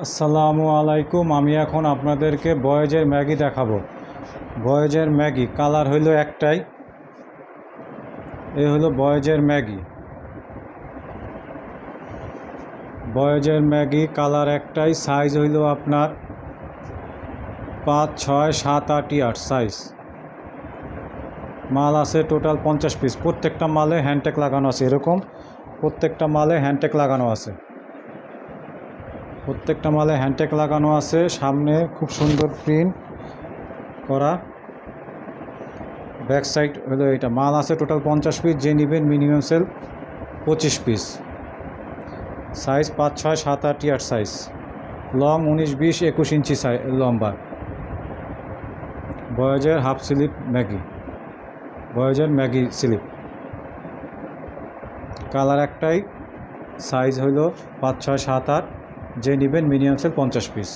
আসসালামু আলাইকুম। আমি এখন আপনাদেরকে বয়েজের ম্যাগি দেখাবো। বয়েজের ম্যাগি কালার হইল একটাই, এই হলো বয়েজের ম্যাগি। বয়েজের ম্যাগি কালার একটাই, সাইজ হইল আপনার 5, 6, 7, 8 ইয়ার সাইজ। মাল আছে টোটাল 50 পিস। প্রত্যেকটা মালে হ্যান্ডটেক লাগানো আছে, এরকম প্রত্যেকটা মালে হ্যান্ডটেক লাগানো আছে। প্রত্যেকটা মালে হ্যান্ডটেক লাগানো আছে। সামনে খুব সুন্দর প্রিন্ট করা। ব্যাক সাইড হলো এটা। মাল আছে টোটাল 50 পিস, যে নেবেন minimum sale 25 piece. Size 5, 6, 7, 8 year size. Long 19, 20, 21 inch লম্বা। বয়েজের হাফ স্লিপ ম্যাগি, বয়েজের ম্যাগি স্লিপ। কালার একটাই, সাইজ হইল 5, 6, 7, 8, যে নেবেন মিনিমাম সেল 50 পিস।